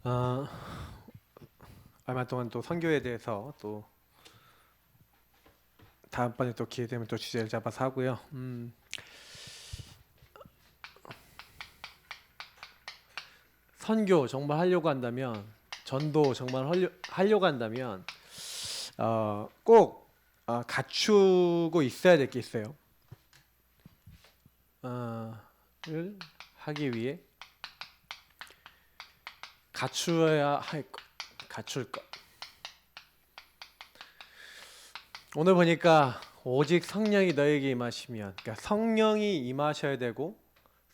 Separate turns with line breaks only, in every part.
어, 얼마 동안 또 선교에 대해서 또 다음번에 또 기회 되면 또 주제를 잡아서 하고요. 선교 정말 하려고 한다면, 전도 정말 하려고 한다면 꼭 갖추고 있어야 될 게 있어요. 를 하기 위해 갖추어야 할 것, 갖출 것. 오늘 보니까 오직 성령이 너에게 임하시면, 그러니까 성령이 임하셔야 되고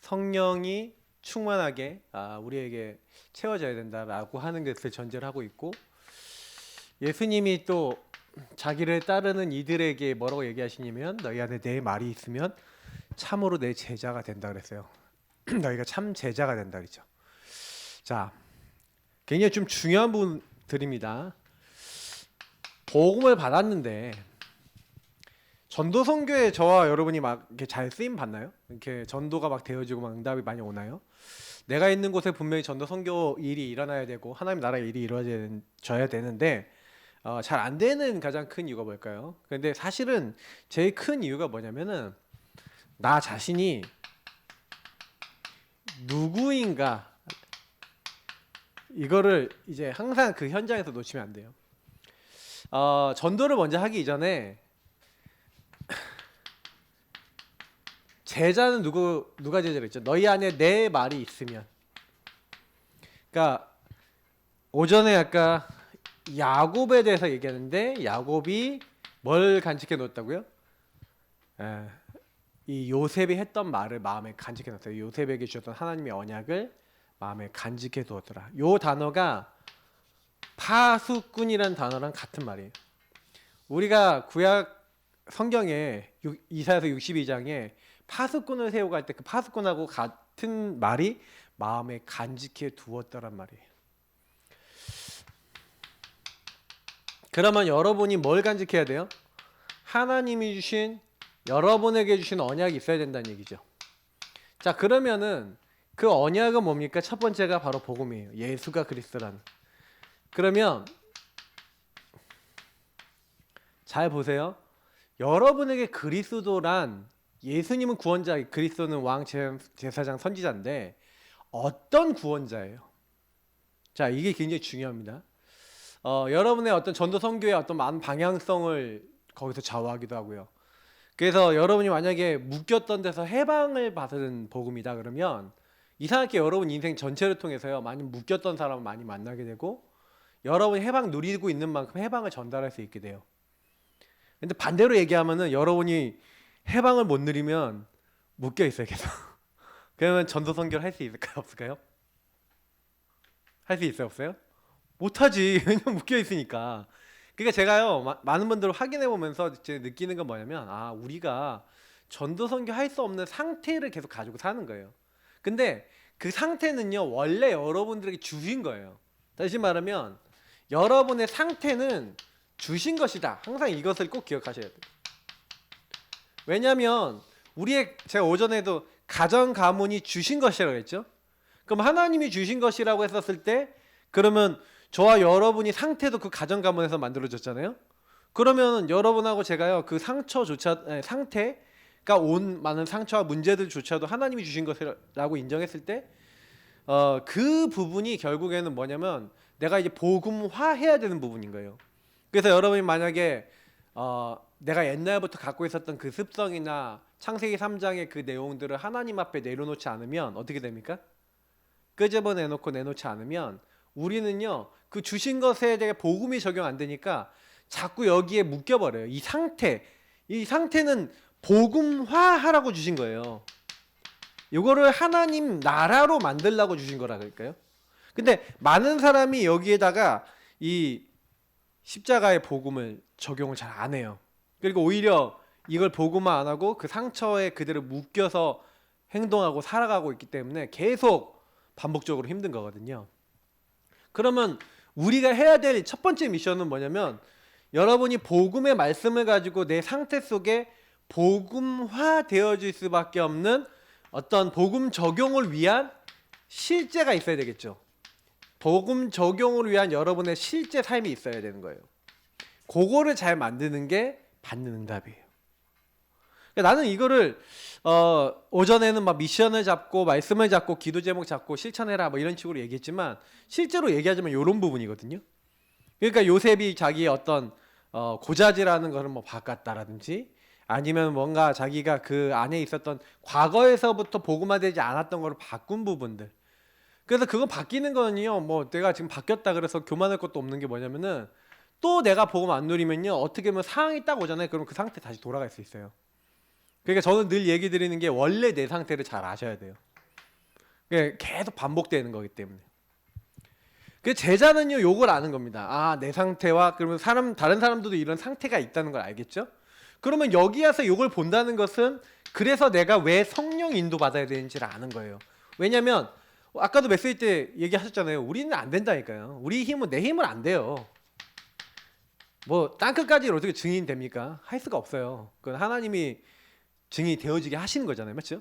성령이 충만하게 우리에게 채워져야 된다라고 하는 것을 전제를 하고 있고, 예수님이 또 자기를 따르는 이들에게 뭐라고 얘기하시냐면 너희 안에 내 말이 있으면 참으로 내 제자가 된다 그랬어요. 너희가 참 제자가 된다 그랬죠. 자, 굉장히 좀 중요한 부분들입니다. 복음을 받았는데 전도 선교에 저와 여러분이 막 이렇게 잘 쓰임 받나요? 이렇게 전도가 막 되어지고 막 응답이 많이 오나요? 내가 있는 곳에 분명히 전도 선교 일이 일어나야 되고 하나님 나라의 일이 이루어져야 되는데 잘 안 되는 가장 큰 이유가 뭘까요? 근데 사실은 제일 큰 이유가 뭐냐면은 나 자신이 누구인가, 이거를 이제 항상 그 현장에서 놓치면 안 돼요. 전도를 먼저 하기 이전에 제자는 누가 제자를 했죠? 너희 안에 내 말이 있으면. 그러니까 오전에 아까 야곱에 대해서 얘기하는데 야곱이 뭘 간직해 놓았다고요? 이 요셉이 했던 말을 마음에 간직해 놨어요. 요셉에게 주셨던 하나님의 언약을 마음에 간직해 두었더라. 요 단어가 파수꾼이라는 단어랑 같은 말이에요. 우리가 구약 성경에 이사야서 62장에 파수꾼을 세우고 할 때 그 파수꾼하고 같은 말이 마음에 간직해 두었더란 말이에요. 그러면 여러분이 뭘 간직해야 돼요? 하나님이 주신, 여러분에게 주신 언약이 있어야 된다는 얘기죠. 자, 그러면은 그 언약은 뭡니까? 첫 번째가 바로 복음이에요. 예수가 그리스도라는. 그러면 잘 보세요. 여러분에게 그리스도란, 예수님은 구원자, 그리스도는 왕, 제사장, 선지자인데 어떤 구원자예요? 자, 이게 굉장히 중요합니다. 여러분의 어떤 전도 선교의 어떤 많은 방향성을 거기서 좌우하기도 하고요. 그래서 여러분이 만약에 묶였던 데서 해방을 받은 복음이다 그러면 이상하게 여러분 인생 전체를 통해서요, 많이 묶였던 사람을 많이 만나게 되고 여러분이 해방 누리고 있는 만큼 해방을 전달할 수 있게 돼요. 근데 반대로 얘기하면은 여러분이 해방을 못 누리면 묶여 있어요, 계속. 그러면 전도 선교를 할 수 있을까요, 없을까요? 할 수 있어요, 없어요? 못하지. 왜냐면 묶여 있으니까. 그러니까 제가요, 많은 분들 확인해 보면서 제 느끼는 건 뭐냐면, 우리가 전도 선교 할 수 없는 상태를 계속 가지고 사는 거예요. 근데 그 상태는요, 원래 여러분들에게 주신 거예요. 다시 말하면 여러분의 상태는 주신 것이다. 항상 이것을 꼭 기억하셔야 돼요. 왜냐하면 제가 오전에도 가정 가문이 주신 것이라고 했죠. 그럼 하나님이 주신 것이라고 했었을 때, 그러면 저와 여러분이 상태도 그 가정 가문에서 만들어졌잖아요. 그러면 여러분하고 제가요, 그 상태가 온 많은 상처와 문제들조차도 하나님이 주신 것이라고 인정했을 때, 그 부분이 결국에는 뭐냐면 내가 이제 복음화해야 되는 부분인 거예요. 그래서 여러분이 만약에 내가 옛날부터 갖고 있었던 그 습성이나 창세기 3장의 그 내용들을 하나님 앞에 내려놓지 않으면 어떻게 됩니까? 끄집어내놓고 내놓지 않으면 우리는요, 그 주신 것에 대해 복음이 적용 안 되니까 자꾸 여기에 묶여버려요. 이 상태는 복음화하라고 주신 거예요. 이거를 하나님 나라로 만들라고 주신 거라 그럴까요? 근데 많은 사람이 여기에다가 이 십자가의 복음을 적용을 잘 안 해요. 그리고 오히려 이걸 복음화 안 하고 그 상처에 그대로 묶여서 행동하고 살아가고 있기 때문에 계속 반복적으로 힘든 거거든요. 그러면 우리가 해야 될 첫 번째 미션은 뭐냐면, 여러분이 복음의 말씀을 가지고 내 상태 속에 복음화 되어질 수밖에 없는 어떤 복음 적용을 위한 실제가 있어야 되겠죠. 복음 적용을 위한 여러분의 실제 삶이 있어야 되는 거예요. 그거를 잘 만드는 게 받는 응답이에요. 그러니까 나는 이거를 오전에는 막 미션을 잡고 말씀을 잡고 기도 제목 잡고 실천해라 뭐 이런 식으로 얘기했지만 실제로 얘기하자면 이런 부분이거든요. 그러니까 요셉이 자기의 어떤 고자질하는 거를 뭐 바꿨다라든지 아니면 뭔가 자기가 그 안에 있었던 과거에서부터 복음화되지 않았던 거를 바꾼 부분들. 그래서 그거 바뀌는 거는요, 뭐 내가 지금 바뀌었다 그래서 교만할 것도 없는 게 뭐냐면은 또 내가 복음 안 누리면요, 어떻게 보면 상황이 딱 오잖아요. 그럼 그 상태 다시 돌아갈 수 있어요. 그러니까 저는 늘 얘기 드리는 게 원래 내 상태를 잘 아셔야 돼요. 그러니까 계속 반복되는 거기 때문에. 그 제자는요, 요걸 아는 겁니다. 아, 내 상태와 그러면 다른 사람들도 이런 상태가 있다는 걸 알겠죠? 그러면 여기 와서 요걸 본다는 것은 그래서 내가 왜 성령 인도 받아야 되는지를 아는 거예요. 왜냐면 아까도 메시지 때 얘기하셨잖아요. 우리는 안 된다니까요. 우리 힘은 내 힘은 안 돼요. 뭐 땅끝까지 어떻게 증인 됩니까? 할 수가 없어요. 그건 하나님이 증인이 되어지게 하시는 거잖아요. 맞죠?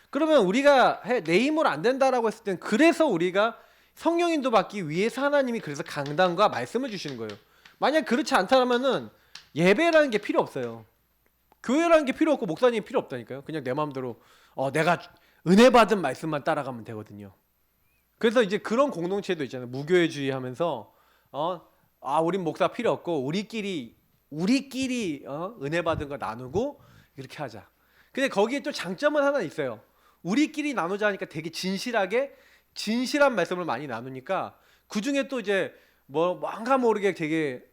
그러면 우리가 내 힘으로 안 된다라고 했을 땐 그래서 우리가 성령 인도 받기 위해서 하나님이 그래서 강단과 말씀을 주시는 거예요. 만약 그렇지 않다면은 예배라는 게 필요 없어요. 교회라는 게 필요 없고 목사님이 필요 없다니까요. 그냥 내 마음대로 내가 은혜 받은 말씀만 따라가면 되거든요. 그래서 이제 그런 공동체도 있잖아요. 무교회주의 하면서 우린 목사 필요 없고 우리끼리 은혜 받은 거 나누고 이렇게 하자. 근데 거기에 또 장점은 하나 있어요. 우리끼리 나누자 하니까 되게 진실한 말씀을 많이 나누니까 그 중에 또 이제 뭐 뭔가 모르게 되게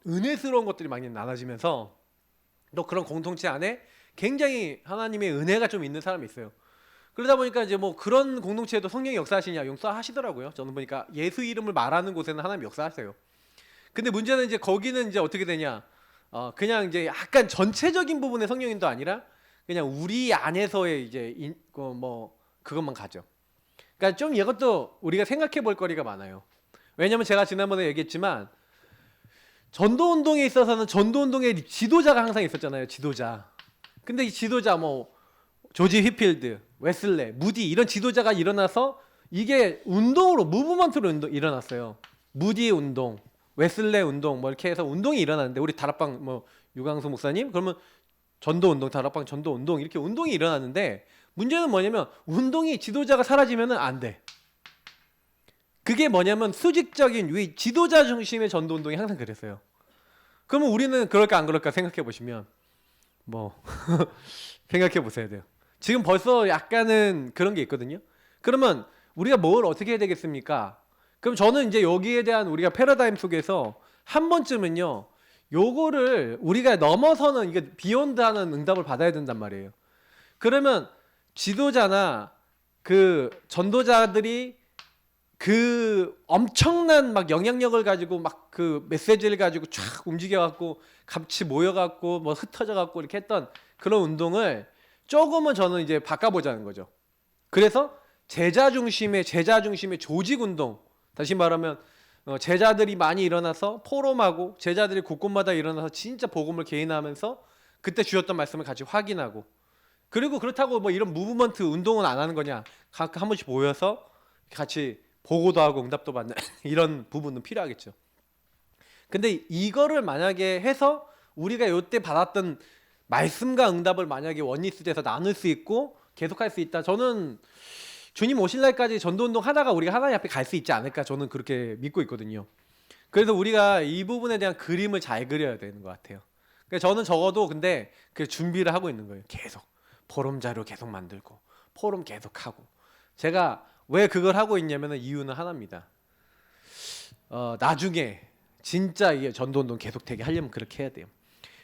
은혜스러운 것들이 많이 나눠지면서 또 그런 공동체 안에 굉장히 하나님의 은혜가 좀 있는 사람이 있어요. 그러다 보니까 이제 뭐 그런 공동체에도 성령이 역사하시냐 용서하시더라고요. 저는 보니까 예수 이름을 말하는 곳에는 하나님 역사하세요. 근데 문제는 이제 거기는 이제 어떻게 되냐? 그냥 이제 약간 전체적인 부분의 성령인도 아니라 그냥 우리 안에서의 이제 그것만 가죠. 그러니까 좀 이것도 우리가 생각해 볼 거리가 많아요. 왜냐면 제가 지난번에 얘기했지만 전도 운동에 있어서는 전도 운동의 지도자가 항상 있었잖아요. 지도자. 근데 이 지도자 뭐 조지 휘필드, 웨슬레, 무디 이런 지도자가 일어나서 이게 운동으로 무브먼트로 일어났어요. 무디 운동, 웨슬레 운동 뭐 이렇게 해서 운동이 일어났는데 우리 다락방 뭐 유광수 목사님 그러면 전도 운동, 다락방 전도 운동 이렇게 운동이 일어났는데 문제는 뭐냐면 운동이 지도자가 사라지면은 안 돼. 그게 뭐냐면 수직적인 지도자 중심의 전도 운동이 항상 그랬어요. 그러면 우리는 그럴까 안 그럴까 생각해 보시면 뭐 생각해 보셔야 돼요. 지금 벌써 약간은 그런 게 있거든요. 그러면 우리가 뭘 어떻게 해야 되겠습니까? 그럼 저는 이제 여기에 대한 우리가 패러다임 속에서 한 번쯤은요. 요거를 우리가 넘어서는 이게 비욘드 하는 응답을 받아야 된단 말이에요. 그러면 지도자나 그 전도자들이 그 엄청난 막 영향력을 가지고 막 그 메시지를 가지고 쫙 움직여갖고 같이 모여갖고 뭐 흩어져갖고 이렇게 했던 그런 운동을 조금은 저는 이제 바꿔보자는 거죠. 그래서 제자 중심의 조직 운동, 다시 말하면 제자들이 많이 일어나서 포럼하고 제자들이 곳곳마다 일어나서 진짜 복음을 개인하면서 그때 주셨던 말씀을 같이 확인하고 그리고 그렇다고 뭐 이런 무브먼트 운동은 안 하는 거냐? 각 한 번씩 모여서 같이 보고도 하고 응답도 받는 이런 부분은 필요하겠죠. 근데 이거를 만약에 해서 우리가 요때 받았던 말씀과 응답을 만약에 원리스트에서 나눌 수 있고 계속할 수 있다. 저는 주님 오실 날까지 전도운동 하다가 우리가 하나님 앞에 갈 수 있지 않을까 저는 그렇게 믿고 있거든요. 그래서 우리가 이 부분에 대한 그림을 잘 그려야 되는 것 같아요. 그래서 저는 적어도 근데 그 준비를 하고 있는 거예요. 계속 포럼 자료 계속 만들고 포럼 계속 하고 제가 왜 그걸 하고 있냐면 이유는 하나입니다. 나중에 진짜 이게 전도운동 계속되게 하려면 그렇게 해야 돼요.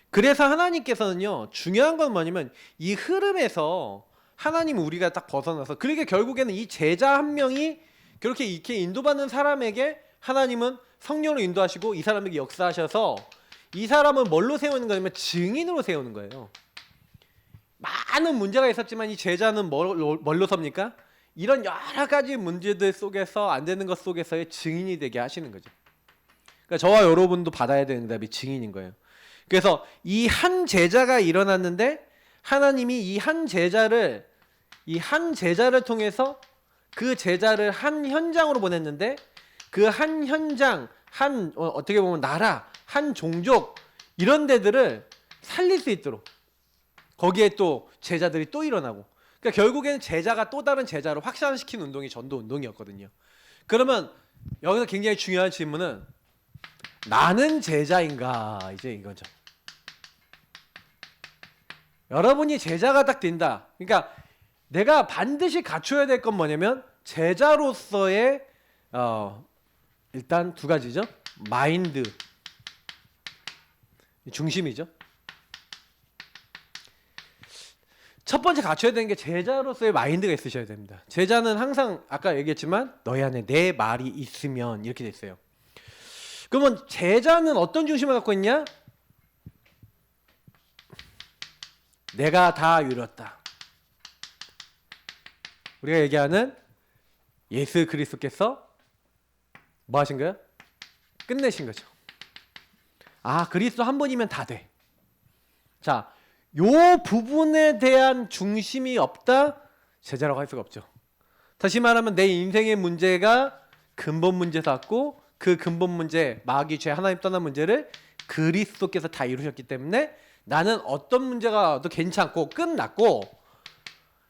그래서 하나님께서는요 중요한 건 뭐냐면 이 흐름에서 하나님 우리가 딱 벗어나서 그러니까 결국에는 이 제자 한 명이 그렇게 이렇게 인도받는 사람에게 하나님은 성령으로 인도하시고 이 사람에게 역사하셔서 이 사람은 뭘로 세우는 거냐면 증인으로 세우는 거예요. 많은 문제가 있었지만 이 제자는 뭘로 섭니까? 이런 여러 가지 문제들 속에서 안 되는 것 속에서의 증인이 되게 하시는 거죠. 그러니까 저와 여러분도 받아야 되는 응답이 증인인 거예요. 그래서 이 한 제자가 일어났는데 하나님이 이 한 제자를 통해서 그 제자를 한 현장으로 보냈는데 그 한 현장, 한 어떻게 보면 나라, 한 종족 이런 데들을 살릴 수 있도록 거기에 또 제자들이 또 일어나고 그러니까 결국에는 제자가 또 다른 제자를 확산시키는 운동이 전도 운동이었거든요. 그러면 여기서 굉장히 중요한 질문은 나는 제자인가 이제 이거죠. 여러분이 제자가 딱 된다. 그러니까 내가 반드시 갖춰야 될 건 뭐냐면 제자로서의 일단 두 가지죠. 마인드 중심이죠. 첫 번째 갖춰야 되는 게 제자로서의 마인드가 있으셔야 됩니다. 제자는 항상 아까 얘기했지만 너희 안에 내 말이 있으면 이렇게 돼 있어요. 그러면 제자는 어떤 중심을 갖고 있냐? 내가 다 이뤘다. 우리가 얘기하는 예수 그리스도께서 뭐 하신 거예요? 끝내신 거죠. 아, 그리스도 한 분이면 다 돼. 자, 요 부분에 대한 중심이 없다? 제자라고 할 수가 없죠. 다시 말하면 내 인생의 문제가 근본 문제에서 왔고 그 근본 문제, 마귀, 죄, 하나님 떠난 문제를 그리스도께서 다 이루셨기 때문에 나는 어떤 문제가 와도 괜찮고 끝났고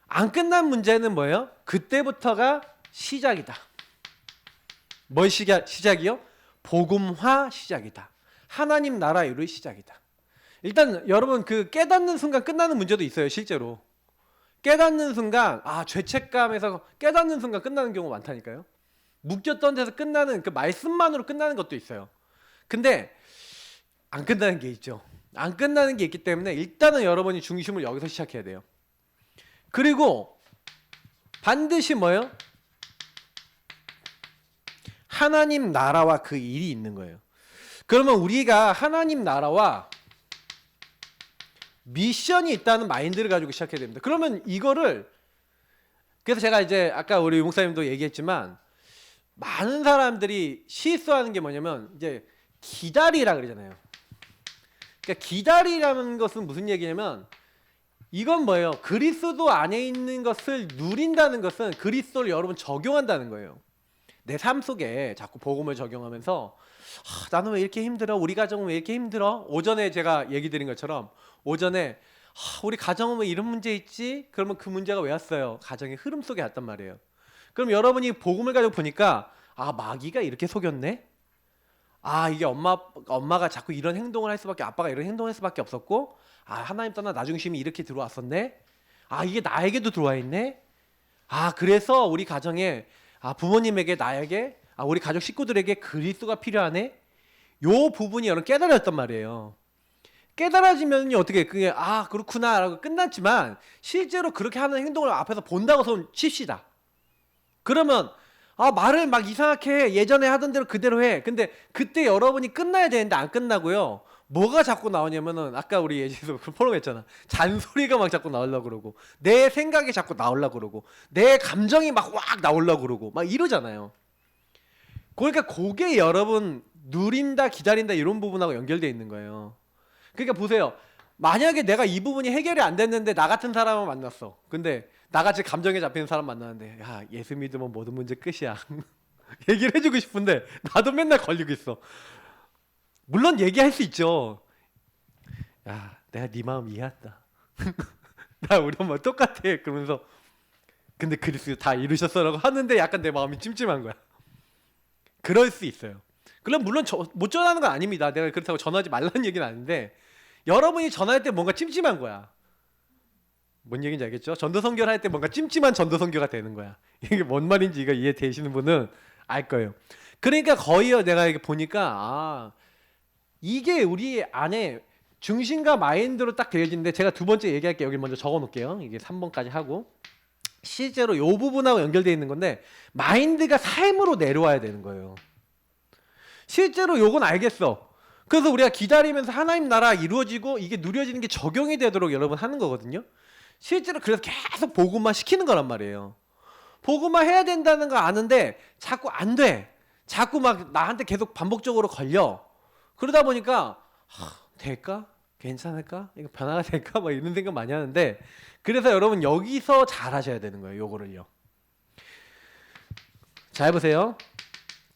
안 끝난 문제는 뭐예요? 그때부터가 시작이다. 뭘 시작이요? 복음화 시작이다. 하나님 나라 이루의 시작이다. 일단 여러분 그 깨닫는 순간 끝나는 문제도 있어요. 실제로 깨닫는 순간 죄책감에서 깨닫는 순간 끝나는 경우가 많다니까요. 묶였던 데서 끝나는 그 말씀만으로 끝나는 것도 있어요. 근데 안 끝나는 게 있죠. 안 끝나는 게 있기 때문에 일단은 여러분이 중심을 여기서 시작해야 돼요. 그리고 반드시 뭐예요? 하나님 나라와 그 일이 있는 거예요. 그러면 우리가 하나님 나라와 미션이 있다는 마인드를 가지고 시작해야 됩니다. 그러면 이거를 그래서 제가 이제 아까 우리 목사님도 얘기했지만 많은 사람들이 실수하는 게 뭐냐면 이제 기다리라 그러잖아요. 그러니까 기다리라는 것은 무슨 얘기냐면 이건 뭐예요? 그리스도 안에 있는 것을 누린다는 것은 그리스도를 여러분 적용한다는 거예요. 내 삶 속에 자꾸 복음을 적용하면서 나는 왜 이렇게 힘들어? 우리 가정은 왜 이렇게 힘들어? 오전에 제가 얘기 드린 것처럼 오전에 우리 가정은 왜 이런 문제 있지? 그러면 그 문제가 왜 왔어요? 가정의 흐름 속에 왔단 말이에요. 그럼 여러분이 복음을 가지고 보니까 마귀가 이렇게 속였네? 이게 엄마가 자꾸 이런 행동을 할 수밖에 아빠가 이런 행동을 할 수밖에 없었고 하나님 떠나 나 중심이 이렇게 들어왔었네? 이게 나에게도 들어와 있네? 그래서 우리 가정에 부모님에게 나에게 우리 가족 식구들에게 그리스도가 필요하네? 요 부분이 여러분 깨달았단 말이에요. 깨달아지면 어떻게 그게 그렇구나 라고 끝났지만 실제로 그렇게 하는 행동을 앞에서 본다고 손 칩시다. 그러면 말을 막 이상하게 해. 예전에 하던 대로 그대로 해. 근데 그때 여러분이 끝나야 되는데 안 끝나고요. 뭐가 자꾸 나오냐면은 아까 우리 예지에서 그 포럼 했잖아. 잔소리가 막 자꾸 나오려고 그러고 내 생각이 자꾸 나오려고 그러고 내 감정이 막 확 나오려고 그러고 막 이러잖아요. 그러니까 그게 여러분 누린다 기다린다 이런 부분하고 연결되어 있는 거예요. 그러니까 보세요. 만약에 내가 이 부분이 해결이 안 됐는데 나 같은 사람을 만났어. 근데 나같이 감정에 잡히는 사람 만나는데 예수 믿으면 모든 문제 끝이야. 얘기를 해주고 싶은데 나도 맨날 걸리고 있어. 물론 얘기할 수 있죠. 내가 네 마음 이해한다. 나 우리 엄마 똑같아. 그러면서 근데 그리스도 다 이루셨어라고 하는데 약간 내 마음이 찜찜한 거야. 그럴 수 있어요. 그럼 물론 못 전하는 건 아닙니다. 내가 그렇다고 전하지 말라는 얘기는 아닌데 여러분이 전할 때 뭔가 찜찜한 거야. 뭔 얘기인지 알겠죠? 전도 선교를 할 때 뭔가 찜찜한 전도 선교가 되는 거야. 이게 뭔 말인지 이거 이해되시는 분은 알 거예요. 그러니까 거의 내가 이렇게 보니까 이게 우리 안에 중심과 마인드로 딱 되어지는데 제가 두 번째 얘기할게요. 여기 먼저 적어 놓을게요. 이게 3번까지 하고 실제로 이 부분하고 연결되어 있는 건데 마인드가 삶으로 내려와야 되는 거예요. 실제로 요건 알겠어. 그래서 우리가 기다리면서 하나님 나라 이루어지고 이게 누려지는 게 적용이 되도록 여러분 하는 거거든요. 실제로 그래서 계속 복음화 시키는 거란 말이에요. 복음화 해야 된다는 거 아는데 자꾸 안 돼. 자꾸 막 나한테 계속 반복적으로 걸려. 그러다 보니까 될까? 괜찮을까? 이거 변화가 될까? 막 이런 생각 많이 하는데 그래서 여러분 여기서 잘 하셔야 되는 거예요. 요거를요. 잘 보세요.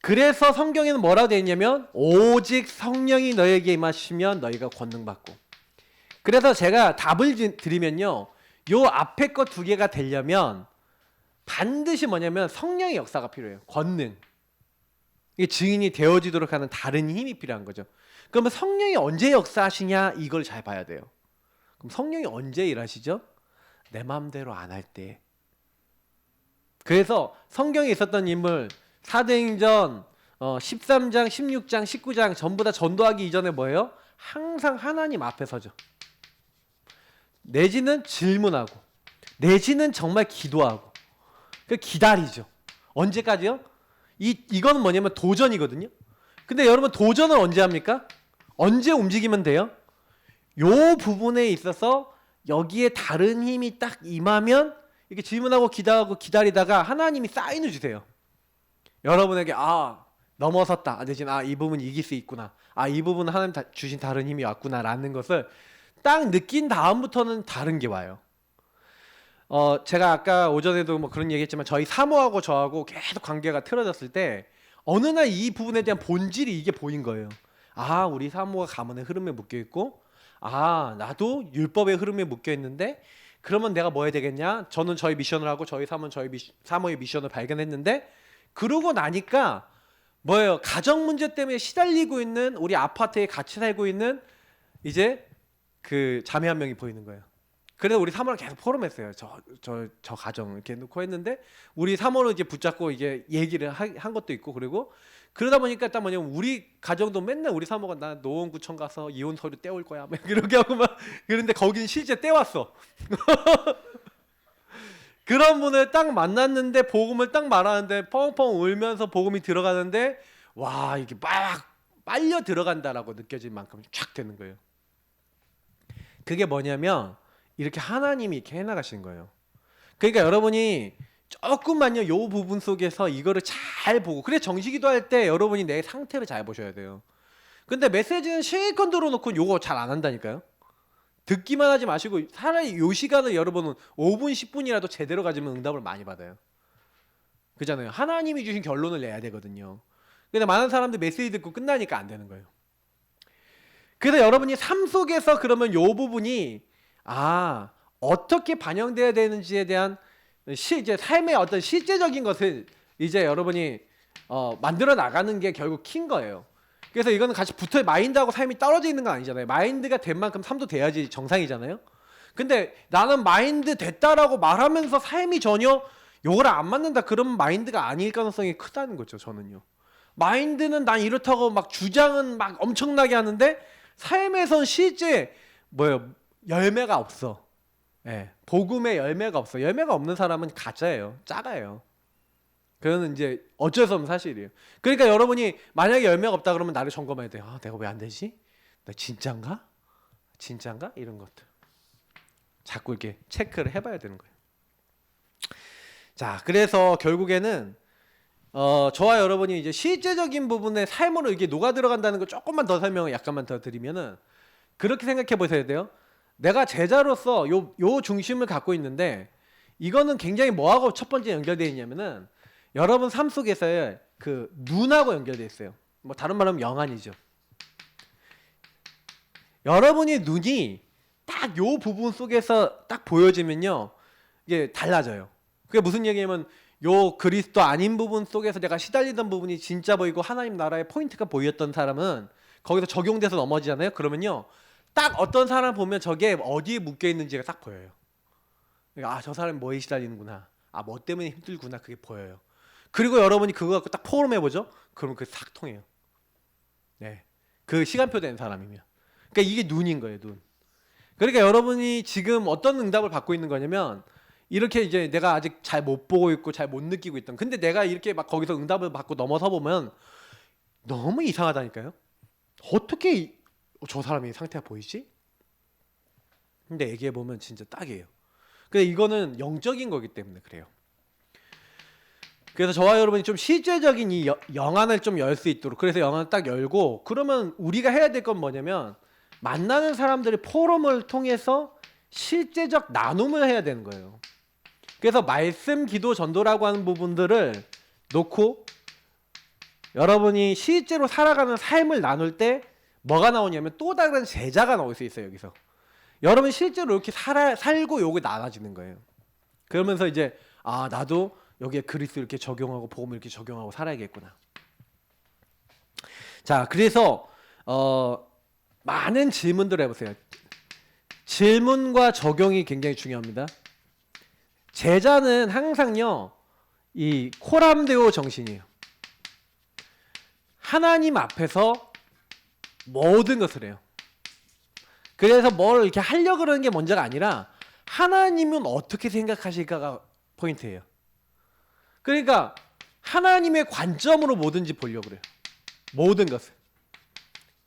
그래서 성경에는 뭐라고 되어 있냐면 오직 성령이 너에게 임하시면 너희가 권능받고. 그래서 제가 답을 드리면요, 요 앞에 거 두 개가 되려면 반드시 뭐냐면 성령의 역사가 필요해요. 권능. 이게 증인이 되어지도록 하는 다른 힘이 필요한 거죠. 그러면 성령이 언제 역사하시냐, 이걸 잘 봐야 돼요. 그럼 성령이 언제 일하시죠? 내 마음대로 안 할 때. 그래서 성경에 있었던 인물 사도행전 13장, 16장, 19장 전부 다 전도하기 이전에 뭐예요? 항상 하나님 앞에 서죠. 내지는 질문하고, 내지는 정말 기도하고, 기다리죠. 언제까지요? 이거는 뭐냐면 도전이거든요. 근데 여러분, 도전을 언제 합니까? 언제 움직이면 돼요? 요 부분에 있어서 여기에 다른 힘이 딱 임하면 이렇게 질문하고 기도하고 기다리다가 하나님이 사인을 주세요. 여러분에게 넘어섰다, 내지는 이 부분 이길 수 있구나, 이 부분 하나님 주신 다른 힘이 왔구나 라는 것을 딱 느낀 다음부터는 다른 게 와요. 제가 아까 오전에도 뭐 그런 얘기했지만 저희 사모하고 저하고 계속 관계가 틀어졌을 때 어느 날 이 부분에 대한 본질이 이게 보인 거예요. 우리 사모가 가문의 흐름에 묶여 있고, 나도 율법의 흐름에 묶여 있는데, 그러면 내가 뭐 해야 되겠냐? 저는 저희 미션을 하고 저희 사모는 저희 사모의 미션을 발견했는데, 그러고 나니까 뭐예요? 가정 문제 때문에 시달리고 있는, 우리 아파트에 같이 살고 있는 이제 그 자매 한 명이 보이는 거예요. 그래서 우리 사모랑 계속 포럼했어요. 저 가정 이렇게 놓고 했는데, 우리 사모는 이제 붙잡고 이게 얘기를 한 것도 있고, 그리고 그러다 보니까 딱 뭐냐면 우리 가정도 맨날 우리 사모가 나 노원구청 가서 이혼 서류 떼올 거야 막 이렇게 하고 막 그런데 거긴 실제 떼왔어. 그런 분을 딱 만났는데 복음을 딱 말하는데 펑펑 울면서 복음이 들어가는데, 와, 이게 막 빨려 들어간다라고 느껴질 만큼 쫙 되는 거예요. 그게 뭐냐면 이렇게 하나님이 이렇게 해나가신 거예요. 그러니까 여러분이 조금만요, 요 부분 속에서 이거를 잘 보고, 그래 정식기도 할 때 여러분이 내 상태를 잘 보셔야 돼요. 근데 메시지는 실컷 들어놓고 요거 잘 안 한다니까요. 듣기만 하지 마시고 차라리 요 시간을 여러분은 5분 10분이라도 제대로 가지면 응답을 많이 받아요. 그잖아요. 하나님이 주신 결론을 내야 되거든요. 근데 많은 사람들 메시지 듣고 끝나니까 안 되는 거예요. 그래서 여러분이 삶 속에서 그러면 요 부분이 어떻게 반영돼야 되는지에 대한 이제 삶의 어떤 실제적인 것을 이제 여러분이 만들어 나가는 게 결국 킨 거예요. 그래서 이거는 같이 붙어, 마인드하고 삶이 떨어져 있는 건 아니잖아요. 마인드가 된 만큼 삶도 돼야지 정상이잖아요. 근데 나는 마인드 됐다라고 말하면서 삶이 전혀 요거랑 안 맞는다, 그러면 마인드가 아닐 가능성이 크다는 거죠. 저는요, 마인드는 난 이렇다고 막 주장은 막 엄청나게 하는데 삶에선 실제 열매가 없어. 복음의 열매가 없어. 열매가 없는 사람은 가짜예요. 짜가예요. 그거는 이제 어쩔 수 없는 사실이에요. 그러니까 여러분이 만약에 열매가 없다 그러면 나를 점검해야 돼요. 내가 왜 안 되지? 나 진짠가? 이런 것들 자꾸 이렇게 체크를 해봐야 되는 거예요. 자, 그래서 결국에는 저와 여러분이 이제 실제적인 부분에 삶으로 이게 녹아 들어간다는 걸 조금만 더 설명을 약간만 더 드리면은, 그렇게 생각해 보셔야 돼요. 내가 제자로서 요 중심을 갖고 있는데, 이거는 굉장히 뭐하고 첫 번째 연결되어 있냐면은 여러분 삶 속에서의 그 눈하고 연결되어 있어요. 뭐 다른 말로 하면 영안이죠. 여러분의 눈이 딱 요 부분 속에서 딱 보여지면요, 이게 달라져요. 그게 무슨 얘기냐면, 요 그리스도 아닌 부분 속에서 내가 시달리던 부분이 진짜 보이고 하나님 나라의 포인트가 보였던 사람은 거기서 적용돼서 넘어지잖아요. 그러면요, 딱 어떤 사람 보면 저게 어디에 묶여 있는지가 딱 보여요. 그러니까 저 사람이 뭐에 시달리는구나, 뭐 때문에 힘들구나, 그게 보여요. 그리고 여러분이 그거 갖고 딱 포럼해보죠. 그러면 그게 싹 통해요. 그 시간표 된 사람이면. 그러니까 이게 눈인 거예요, 눈. 그러니까 여러분이 지금 어떤 응답을 받고 있는 거냐면, 이렇게 이제 내가 아직 잘 못 보고 있고 잘 못 느끼고 있던, 근데 내가 이렇게 막 거기서 응답을 받고 넘어서 보면 너무 이상하다니까요. 어떻게 저 사람이 상태가 보이지? 근데 얘기해 보면 진짜 딱이에요. 근데 이거는 영적인 거기 때문에 그래요. 그래서 저와 여러분이 좀 실제적인 이 영안을 좀 열 수 있도록, 그래서 영안을 딱 열고, 그러면 우리가 해야 될 건 뭐냐면, 만나는 사람들의 포럼을 통해서 실제적 나눔을 해야 되는 거예요. 그래서 말씀, 기도, 전도라고 하는 부분들을 놓고 여러분이 실제로 살아가는 삶을 나눌 때 뭐가 나오냐면 또 다른 제자가 나올 수 있어요. 여기서 여러분 실제로 이렇게 살고 요게 나눠지는 거예요. 그러면서 이제 아 나도 여기에 그리스도 이렇게 적용하고 복음을 이렇게 적용하고 살아야겠구나. 자, 그래서 많은 질문들을 해보세요. 질문과 적용이 굉장히 중요합니다. 제자는 항상요 이 코람데오 정신이에요. 하나님 앞에서 모든 것을 해요. 그래서 뭘 이렇게 하려고 그러는 게 먼저가 아니라 하나님은 어떻게 생각하실까가 포인트예요. 그러니까 하나님의 관점으로 뭐든지 보려고 그래요. 모든 것을.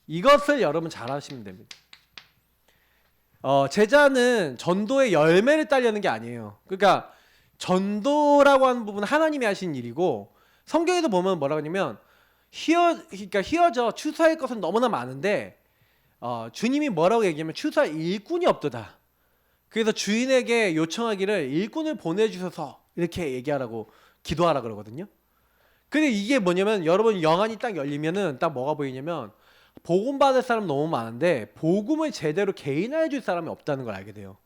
이것을 여러분 잘 하시면 됩니다. 제자는 전도의 열매를 따려는 게 아니에요. 그러니까 전도라고 하는 부분은 하나님이 하신 일이고 성경에도 보면 뭐라고 하냐면 희어져 추수할 것은 너무나 많은데 주님이 뭐라고 얘기하면 추수할 일꾼이 없도다. 그래서 주인에게 요청하기를 일꾼을 보내주셔서 이렇게 얘기하라고 기도하라 그러거든요. 근데 이게 뭐냐면 여러분 영안이 딱 열리면은 딱 뭐가 보이냐면 복음 받을 사람 너무 많은데 복음을 제대로 개인화해 줄 사람이 없다는 걸 알게 돼요.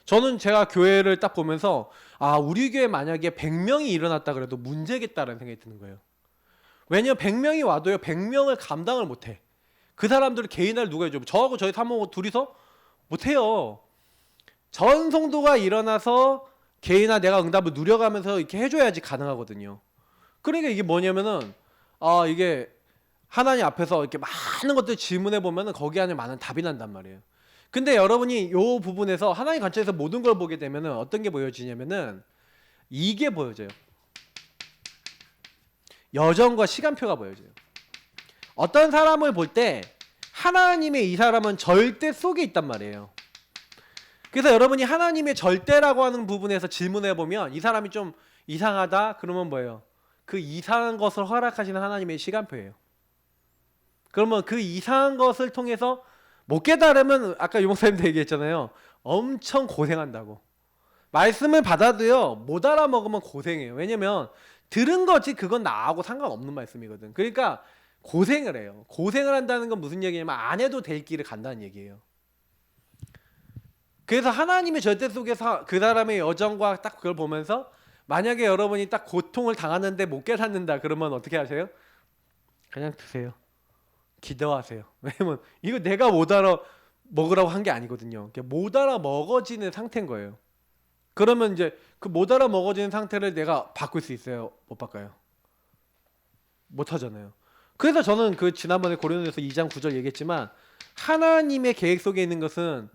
저는 제가 교회를 딱 보면서 아 우리 교회 만약에 100명이 일어났다 그래도 문제겠다라는 생각이 드는 거예요. 왜냐면 100명이 와도요 100명을 감당을 못해. 그 사람들을 개인화를 누가 해줘? 저하고 저희 사모 둘이서 못해요. 전 성도가 일어나서 개인화 내가 응답을 누려가면서 이렇게 해줘야지 가능하거든요. 그러니까 이게 뭐냐면은 이게 하나님 앞에서 이렇게 많은 것들 질문해 보면은 거기 안에 많은 답이 난단 말이에요. 근데 여러분이 요 부분에서 하나님 관점에서 모든 걸 보게 되면은 어떤 게 보여지냐면은 이게 보여져요. 여정과 시간표가 보여져요. 어떤 사람을 볼 때 하나님의 이 사람은 절대 속에 있단 말이에요. 그래서 여러분이 하나님의 절대라고 하는 부분에서 질문해 보면 이 사람이 좀 이상하다 그러면 뭐예요? 그 이상한 것을 허락하시는 하나님의 시간표예요. 그러면 그 이상한 것을 통해서 못 깨달으면 아까 유목사님도 얘기했잖아요. 엄청 고생한다고. 말씀을 받아도요 못 알아먹으면 고생해요. 왜냐면 들은 거지 그건 나하고 상관없는 말씀이거든. 그러니까 고생을 해요. 고생을 한다는 건 무슨 얘기냐면 안 해도 될 길을 간다는 얘기예요. 그래서 하나님의 절대 속에서 그 사람의 여정과 딱 그걸 보면서 만약에 여러분이 딱 고통을 당하는데 못 깨닫는다 그러면 어떻게 하세요? 그냥 두세요. 기도하세요. 왜냐면 이거 내가 못 알아 먹으라고 한 게 아니거든요. 못 알아 먹어지는 상태인 거예요. 그러면 이제 그 못 알아 먹어지는 상태를 내가 바꿀 수 있어요? 못 바꿔요? 못 하잖아요. 그래서 저는 그 지난번에 고린도전서 2장 9절 얘기했지만 하나님의 계획 속에 있는 것은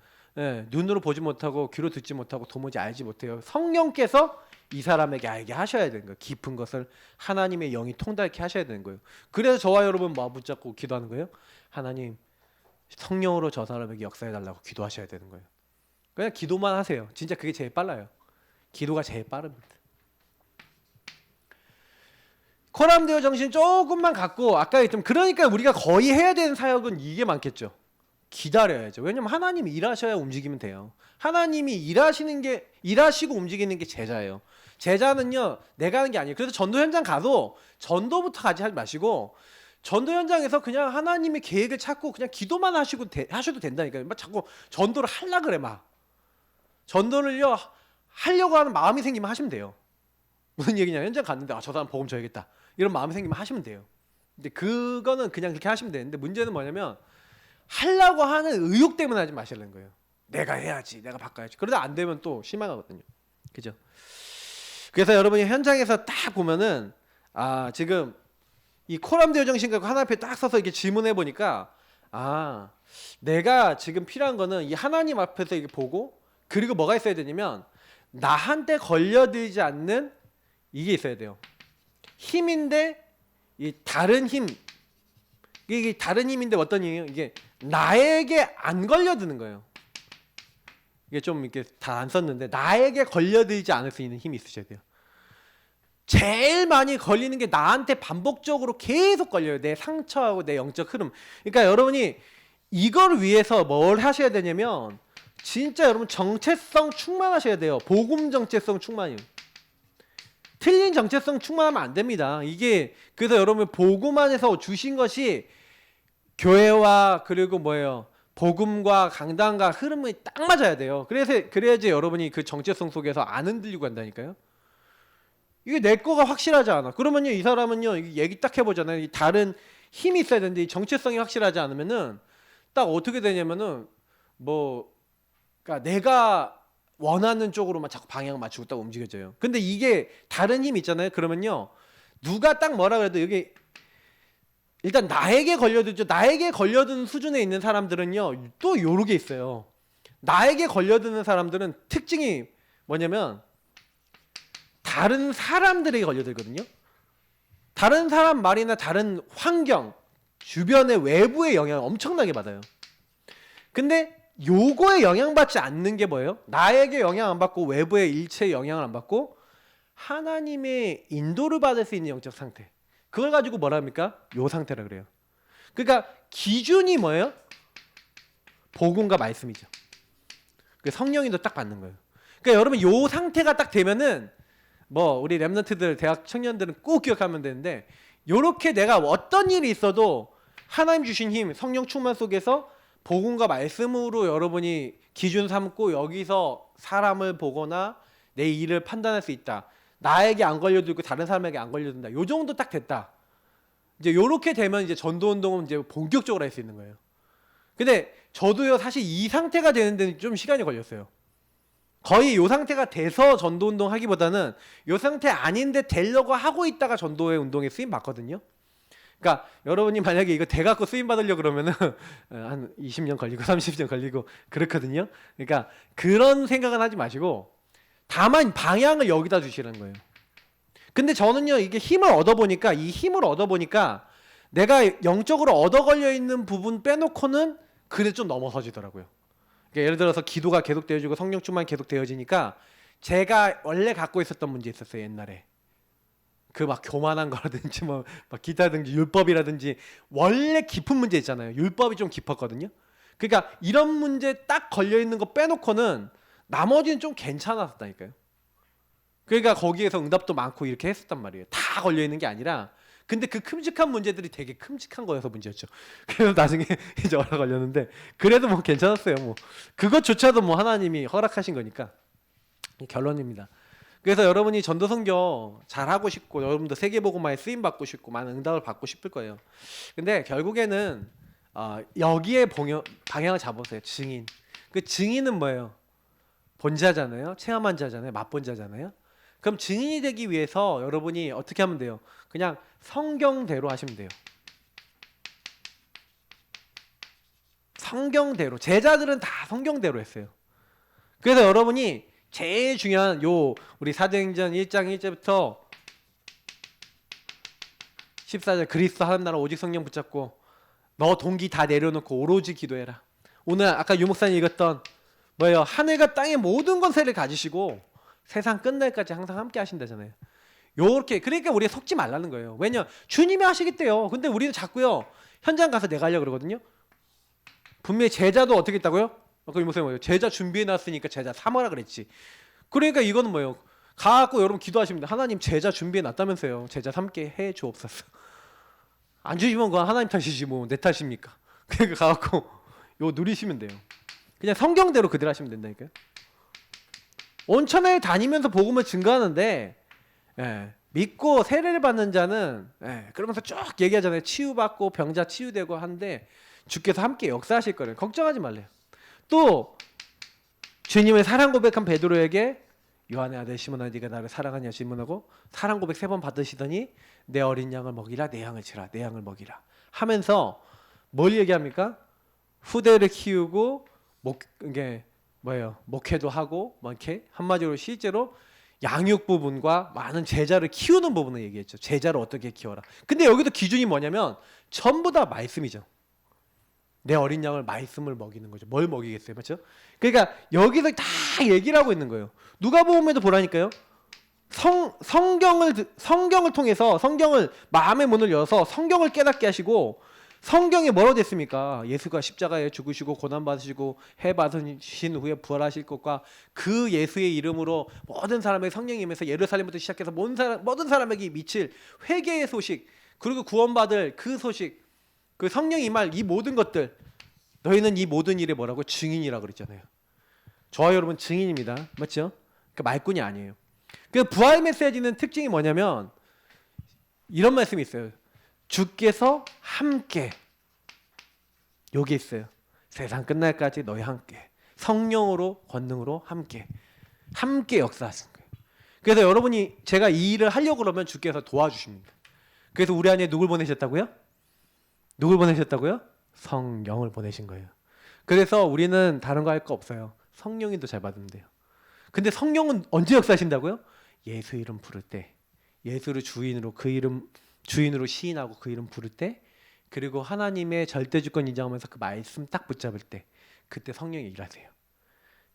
눈으로 보지 못하고 귀로 듣지 못하고 도무지 알지 못해요. 성령께서 이 사람에게 알게 하셔야 되는 거예요. 깊은 것을 하나님의 영이 통달케 하셔야 되는 거예요. 그래서 저와 여러분 뭐 붙잡고 기도하는 거예요? 하나님 성령으로 저 사람에게 역사해 달라고 기도하셔야 되는 거예요. 그냥 기도만 하세요. 진짜 그게 제일 빨라요. 기도가 제일 빠릅니다. 코람데오 정신 조금만 갖고 아까 했던 그러니까 우리가 거의 해야 되는 사역은 이게 많겠죠. 기다려야죠. 왜냐면 하나님이 일하셔야 움직이면 돼요. 하나님이 일하시고 움직이는 게 제자예요. 제자는요 내가 하는 게 아니에요. 그래서 전도 현장 가도 전도부터 같이 하지 마시고 전도 현장에서 그냥 하나님의 계획을 찾고 그냥 기도만 하셔도 된다니까요. 막 자꾸 전도를 하려고 그래 막. 전도를요 하려고 하는 마음이 생기면 하시면 돼요. 무슨 얘기냐? 현장 갔는데 저 사람 복음 줘야겠다 이런 마음이 생기면 하시면 돼요. 근데 그거는 그냥 그렇게 하시면 되는데 문제는 뭐냐면 하려고 하는 의욕 때문에 하지 마시라는 거예요. 내가 해야지, 내가 바꿔야지. 그러다 안 되면 또 실망하거든요. 그죠? 그래서 여러분이 현장에서 딱 보면은 지금 이 코람데오 정신 갖고 하나 앞에 딱 서서 이렇게 질문해 보니까 내가 지금 필요한 거는 이 하나님 앞에서 이렇게 보고 그리고 뭐가 있어야 되냐면 나한테 걸려들지 않는 이게 있어야 돼요. 힘인데 이 다른 힘 이게 다른 힘인데 어떤 힘이에요? 이게 나에게 안 걸려드는 거예요. 이게 좀 이렇게 다 안 썼는데 나에게 걸려들지 않을 수 있는 힘이 있으셔야 돼요. 제일 많이 걸리는 게 나한테 반복적으로 계속 걸려요. 내 상처하고 내 영적 흐름. 그러니까 여러분이 이걸 위해서 뭘 하셔야 되냐면 진짜 여러분 정체성 충만하셔야 돼요. 복음 정체성 충만이요. 틀린 정체성 충만하면 안 됩니다. 이게 그래서 여러분 복음 안에서 주신 것이 교회와 그리고 뭐예요? 복음과 강단과 흐름이 딱 맞아야 돼요. 그래야지 여러분이 그 정체성 속에서 안 흔들리고 간다니까요. 이게 내 거가 확실하지 않아. 그러면요 이 사람은요 얘기 딱 해보잖아요. 이 다른 힘이 있어야 되는데 이 정체성이 확실하지 않으면은 딱 어떻게 되냐면은 뭐 그러니까 내가 원하는 쪽으로만 자꾸 방향을 맞추고 딱 움직여져요. 근데 이게 다른 힘이 있잖아요. 그러면요 누가 딱 뭐라 그래도 여기 일단 나에게 걸려들죠. 나에게 걸려드는 수준에 있는 사람들은요 또 요렇게 있어요. 나에게 걸려드는 사람들은 특징이 뭐냐면 다른 사람들에게 걸려들거든요. 다른 사람 말이나 다른 환경, 주변의 외부의 영향을 엄청나게 받아요. 근데 요거에 영향받지 않는 게 뭐예요? 나에게 영향 안 받고 외부의 일체에 영향을 안 받고 하나님의 인도를 받을 수 있는 영적 상태. 그걸 가지고 뭐라 합니까? 요 상태라 그래요. 그러니까 기준이 뭐예요? 복음과 말씀이죠. 성령인도 딱 받는 거예요. 그러니까 여러분 요 상태가 딱 되면은 뭐 우리 랩런트들 대학 청년들은 꼭 기억하면 되는데 요렇게 내가 어떤 일이 있어도 하나님 주신 힘 성령 충만 속에서 복음과 말씀으로 여러분이 기준 삼고 여기서 사람을 보거나 내 일을 판단할 수 있다. 나에게 안 걸려들고 다른 사람에게 안 걸려든다. 요 정도 딱 됐다. 이제 요렇게 되면 이제 전도 운동은 이제 본격적으로 할 수 있는 거예요. 근데 저도요 사실 이 상태가 되는 데는 좀 시간이 걸렸어요. 거의 요 상태가 돼서 전도 운동 하기보다는 요 상태 아닌데 되려고 하고 있다가 전도의 운동에 쓰임 받거든요. 그러니까 여러분이 만약에 이거 돼갖고 쓰임 받으려 그러면은 한 20년 걸리고 30년 걸리고 그렇거든요. 그러니까 그런 생각은 하지 마시고 다만 방향을 여기다 주시라는 거예요. 근데 저는요 이게 힘을 얻어보니까 이 힘을 얻어보니까 내가 영적으로 얻어 걸려 있는 부분 빼놓고는 그래 좀 넘어서지더라고요. 그러니까 예를 들어서 기도가 계속 되어지고 성령 충만 계속 되어지니까 제가 원래 갖고 있었던 문제 있었어요. 옛날에 그 막 교만한 거라든지 뭐 막 기타든지 율법이라든지 원래 깊은 문제 있잖아요. 율법이 좀 깊었거든요. 그러니까 이런 문제 딱 걸려 있는 거 빼놓고는 나머지는 좀 괜찮았다니까요. 그러니까 거기에서 응답도 많고 이렇게 했었단 말이에요. 다 걸려 있는 게 아니라 근데 그 큼직한 문제들이 되게 큼직한 거여서 문제였죠. 그래서 나중에 이제 오래 걸렸는데 그래도 뭐 괜찮았어요. 뭐 그것조차도 뭐 하나님이 허락하신 거니까 결론입니다. 그래서 여러분이 전도 선교 잘하고 싶고 여러분도 세계복음화에 쓰임 받고 싶고 많은 응답을 받고 싶을 거예요. 근데 결국에는 여기에 방향을 잡으세요. 증인. 그 증인은 뭐예요? 본자잖아요. 체험한 자잖아요. 맛본 자잖아요. 그럼 증인이 되기 위해서 여러분이 어떻게 하면 돼요? 그냥 성경대로 하시면 돼요. 성경대로. 제자들은 다 성경대로 했어요. 그래서 여러분이 제일 중요한 요 우리 사도행전 1장 1절부터 14절 그리스도 하는 나라 오직 성령 붙잡고 너 동기 다 내려놓고 오로지 기도해라. 오늘 아까 유 목사님 읽었던 뭐예요? 하늘과 땅의 모든 권세를 가지시고 세상 끝날까지 항상 함께 하신다잖아요. 요렇게 그러니까 우리가 속지 말라는 거예요. 왜냐? 주님이 하시겠대요. 근데 우리는 자꾸요 현장 가서 내가 하려고 그러거든요. 분명히 제자도 어떻게 했다고요? 아까 유 목사님 뭐예요? 제자 준비해놨으니까 제자 삼아라 그랬지. 그러니까 이거는 뭐예요? 가갖고 여러분 기도하십니다. 하나님 제자 준비해놨다면서요. 제자 삼게 해주옵소서. 안 주시면 그건 하나님 탓이지 뭐 내 탓입니까? 그러니까 가갖고 요 누리시면 돼요. 그냥 성경대로 그대로 하시면 된다니까요. 온천에 다니면서 복음을 증거하는데 믿고 세례를 받는 자는 그러면서 쭉 얘기하잖아요. 치유받고 병자 치유되고 하는데 주께서 함께 역사하실 거예요. 걱정하지 말래요. 또 주님의 사랑 고백한 베드로에게 요한의 아들 시몬아 네가 나를 사랑하냐 질문하고 사랑 고백 3번 받으시더니 내 어린 양을 먹이라 내 양을 치라 내 양을 먹이라 하면서 뭘 얘기합니까? 후대를 키우고 이게 뭐예요? 목회도 하고 뭐 이렇게 한마디로 실제로 양육 부분과 많은 제자를 키우는 부분을 얘기했죠. 제자를 어떻게 키워라. 근데 여기도 기준이 뭐냐면 전부 다 말씀이죠. 내 어린 양을 말씀을 먹이는 거죠. 뭘 먹이겠어요, 맞죠? 그러니까 여기서 다 얘기를 하고 있는 거예요. 누가복음에도 보라니까요. 성경을 통해서 성경을 마음의 문을 열어서 성경을 깨닫게 하시고 성경에 뭐라고 됐습니까? 예수가 십자가에 죽으시고 고난 받으시고 해 받으신 후에 부활하실 것과 그 예수의 이름으로 모든 사람에게 성령이 임해서 예루살렘부터 시작해서 모든 사람에게 미칠 회개의 소식, 그리고 구원받을 그 소식, 그 성령이 임할 이 모든 것들, 너희는 이 모든 일에 뭐라고? 증인이라고 그랬잖아요. 저와 여러분 증인입니다. 맞죠? 그러니까 말꾼이 아니에요. 그 부활 메시지는 특징이 뭐냐면 이런 말씀이 있어요. 주께서 함께, 여기 있어요. 세상 끝날까지 너희 함께, 성령으로 권능으로 함께 역사하신 거예요. 그래서 여러분이 제가 이 일을 하려고 그러면 주께서 도와주십니다. 그래서 우리 안에 누굴 보내셨다고요? 누굴 보내셨다고요? 성령을 보내신 거예요. 그래서 우리는 다른 거 할 거 없어요. 성령이 더 잘 받으면 돼요. 근데 성령은 언제 역사하신다고요? 예수 이름 부를 때, 예수를 주인으로, 그 이름 주인으로 시인하고 그 이름 부를 때, 그리고 하나님의 절대 주권 인정하면서 그 말씀 딱 붙잡을 때, 그때 성령이 일하세요.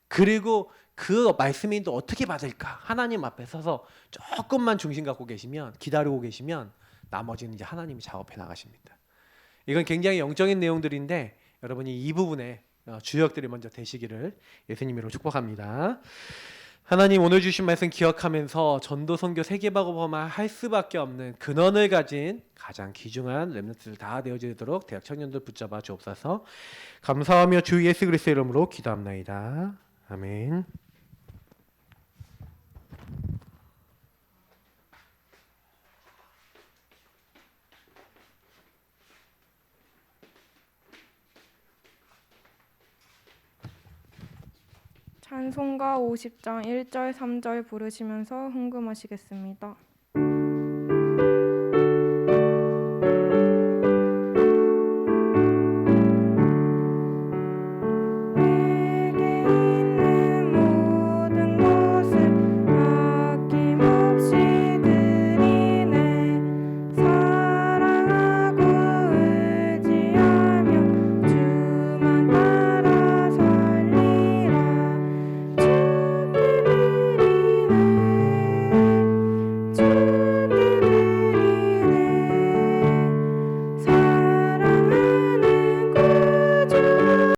그리고 그 말씀이 또 어떻게 받을까? 하나님 앞에 서서 조금만 중심 갖고 계시면, 기다리고 계시면 나머지는 이제 하나님이 작업해 나가십니다. 이건 굉장히 영적인 내용들인데 여러분이 이 부분에 주역들이 먼저 되시기를 예수님으로 축복합니다. 하나님 오늘 주신 말씀 기억하면서 전도 선교 세계박업화만 할 수밖에 없는 근원을 가진 가장 귀중한 렘넌트들 다 되어지도록 대학 청년들 붙잡아 주옵소서. 감사하며 주 예수 그리스도의 이름으로 기도합나이다. 아멘.
찬송가 50장 1절 3절 부르시면서 흥금하시겠습니다.